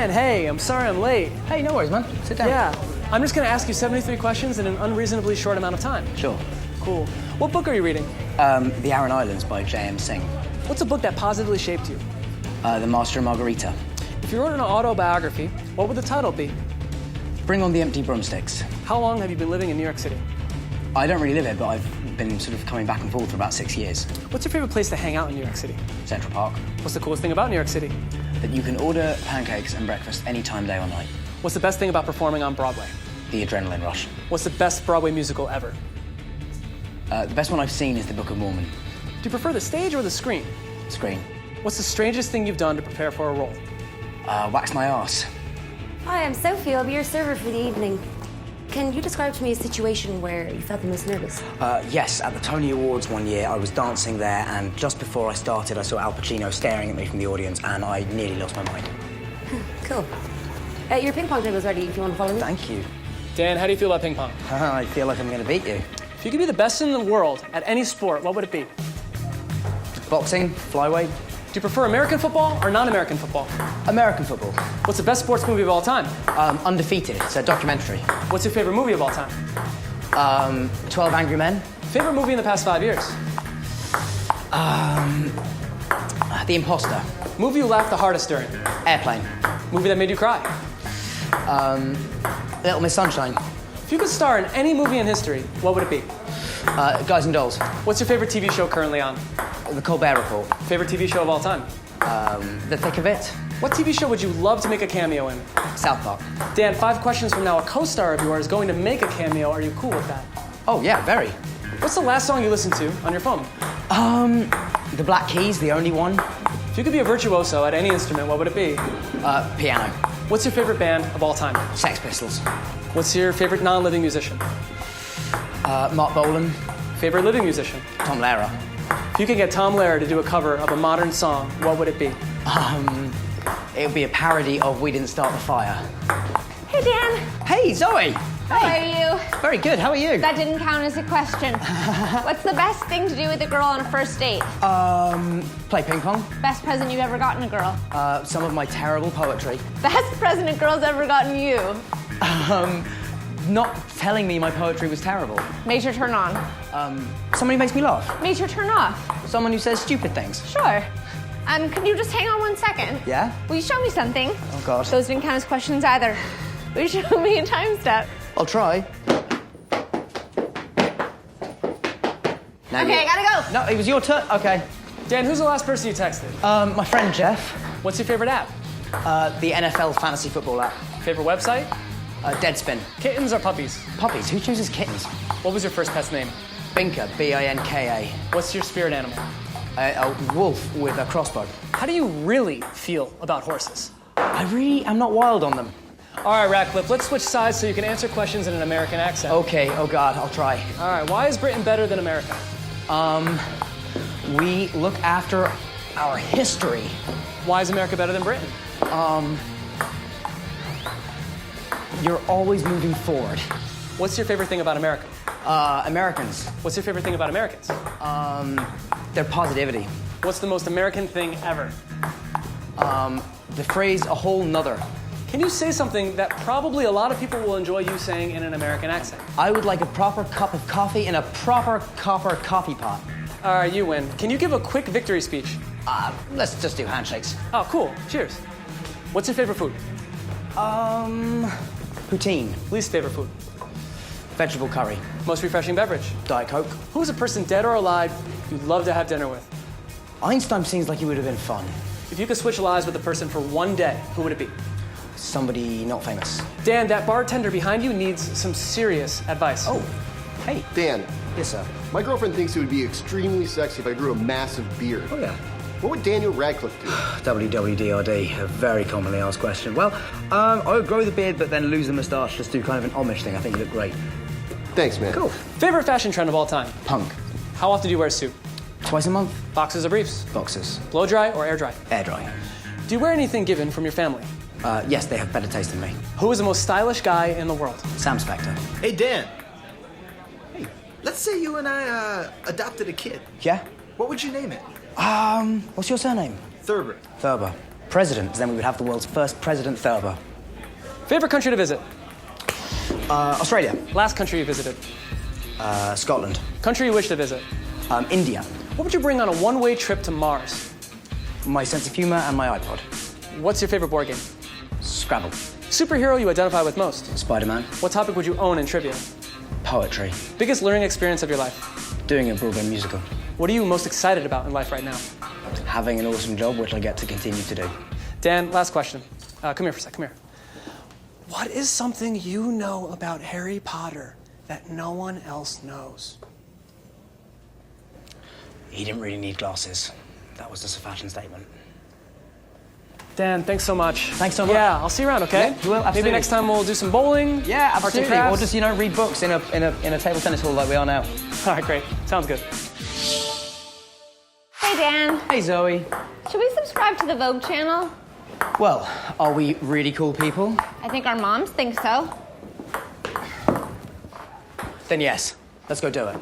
Dan, hey, I'm sorry I'm late. Hey, no worries, man. Sit down. Yeah, I'm just gonna ask you 73 questions in an unreasonably short amount of time. Sure. Cool. What book are you reading? The Aran Islands by J.M. Singh. What's a book that positively shaped you? The Master and Margarita. If you wrote an autobiography, what would the title be? Bring on the Empty Broomsticks. How long have you been living in New York City? I don't really live here, but I've been sort of coming back and forth for about 6 years. What's your favorite place to hang out in New York City? Central Park. What's the coolest thing about New York City? That you can order pancakes and breakfast any time, day or night. What's the best thing about performing on Broadway? The adrenaline rush. What's the best Broadway musical ever? The best one I've seen is The Book of Mormon. Do you prefer the stage or the screen? Screen. What's the strangest thing you've done to prepare for a role? Wax my arse. Hi, I'm Sophie. I'll be your server for the evening. Can you describe to me a situation where you felt the most nervous? Yes, at the Tony Awards one year, I was dancing there, and just before I started, I saw Al Pacino staring at me from the audience, and I nearly lost my mind. Cool. Your ping pong table's ready if you want to follow me. Thank you. Dan, how do you feel about ping pong? I feel like I'm going to beat you. If you could be the best in the world at any sport, what would it be? Boxing, flyweight. Do you prefer American football or non-American football? American football. What's the best sports movie of all time? Undefeated. It's a documentary. What's your favorite movie of all time? 12 Angry Men. Favorite movie in the past 5 years? The Imposter. Movie you laughed the hardest during? Airplane. Movie that made you cry? Little Miss Sunshine. If you could star in any movie in history, what would it be? Guys and Dolls. What's your favorite TV show currently on? The Colbert Report. Favorite TV show of all time? The Thick of It. What TV show would you love to make a cameo in? South Park. Dan, 5 questions from now, a co-star of yours is going to make a cameo. Are you cool with that? Oh, yeah, very. What's the last song you listened to on your phone? The Black Keys, the only one. If you could be a virtuoso at any instrument, what would it be? Piano. What's your favorite band of all time? Sex Pistols. What's your favorite non-living musician? Mark Bolan. Favorite living musician? Tom Lehrer. If you could get Tom Lehrer to do a cover of a modern song, what would it be? It would be a parody of We Didn't Start the Fire. Hey, Dan. Hey, Zoe. How are you? Very good. How are you? That didn't count as a question. What's the best thing to do with a girl on a first date? Play ping pong. Best present you've ever gotten a girl? Some of my terrible poetry. Best present a girl's ever gotten you? Not telling me my poetry was terrible. Made her turn on? Somebody makes me laugh. Made her turn off? Someone who says stupid things. Sure. Can you just hang on 1 second? Yeah? Will you show me something? Oh, God. Those didn't count as questions either. Will you show me a time step? I'll try. Now Okay, I gotta go. No, it was your turn. Okay. Dan, who's the last person you texted? My friend Jeff. What's your favorite app? The NFL fantasy football app. Favorite website? Deadspin. Kittens or puppies? Puppies. Who chooses kittens? What was your first pet's name? Binka. B-I-N-K-A. What's your spirit animal? A wolf with a crossbow. How do you really feel about horses? I really am not wild on them. All right, Radcliffe, let's switch sides so you can answer questions in an American accent. Okay. Oh, God. I'll try. All right, why is Britain better than America? We look after our history. Why is America better than Britain? You're always moving forward. What's your favorite thing about America? Americans. What's your favorite thing about Americans? Their positivity. What's the most American thing ever? The phrase a whole nother. Can you say something that probably a lot of people will enjoy you saying in an American accent? I would like a proper cup of coffee in a proper copper coffee pot. All right, you win. Can you give a quick victory speech? Let's just do handshakes. Oh, cool. Cheers. What's your favorite food? Poutine. Least favorite food? Vegetable curry. Most refreshing beverage? Diet Coke. Who's a person dead or alive you'd love to have dinner with? Einstein seems like he would have been fun. If you could switch lives with a person for one day, who would it be? Somebody not famous. Dan, that bartender behind you needs some serious advice. Oh, hey. Dan. Yes, sir. My girlfriend thinks it would be extremely sexy if I grew a massive beard. Oh, yeah. What would Daniel Radcliffe do? WWDRD, a very commonly asked question. Well, I would grow the beard but then lose the moustache, just do kind of an Amish thing. I think you look great. Thanks, man. Cool. Favorite fashion trend of all time? Punk. How often do you wear a suit? Twice a month. Boxers or briefs? Boxers. Blow dry or air dry? Air dry. Do you wear anything given from your family? Yes, they have better taste than me. Who is the most stylish guy in the world? Sam Spector. Hey, Dan. Hey, let's say you and I adopted a kid. Yeah? What would you name it? What's your surname? Thurber. Thurber. president, then we would have the world's first President Thurber. Favorite country to visit? Australia. Last country you visited? Scotland. Country you wish to visit? India. What would you bring on a one-way trip to Mars? My sense of humor and my iPod. What's your favorite board game? Scrabble. Superhero you identify with most? Spider-Man. What topic would you own in trivia? Poetry. Biggest learning experience of your life? Doing a Broadway musical. What are you most excited about in life right now? Having an awesome job, which I get to continue to do. Dan, last question. Come here for a sec, come here. What is something you know about Harry Potter that no one else knows? He didn't really need glasses. That was just a fashion statement. Dan, thanks so much. Thanks so much. Yeah, I'll see you around, okay? Yeah, you will, absolutely. Maybe next time we'll do some bowling. Yeah, arts and absolutely. Or crafts. just, read books in a table tennis hall like we are now. All right, great. Sounds good. Hey, Dan. Hey, Zoe. Should we subscribe to the Vogue channel? Well, are we really cool people? I think our moms think so. Then yes, let's go do it.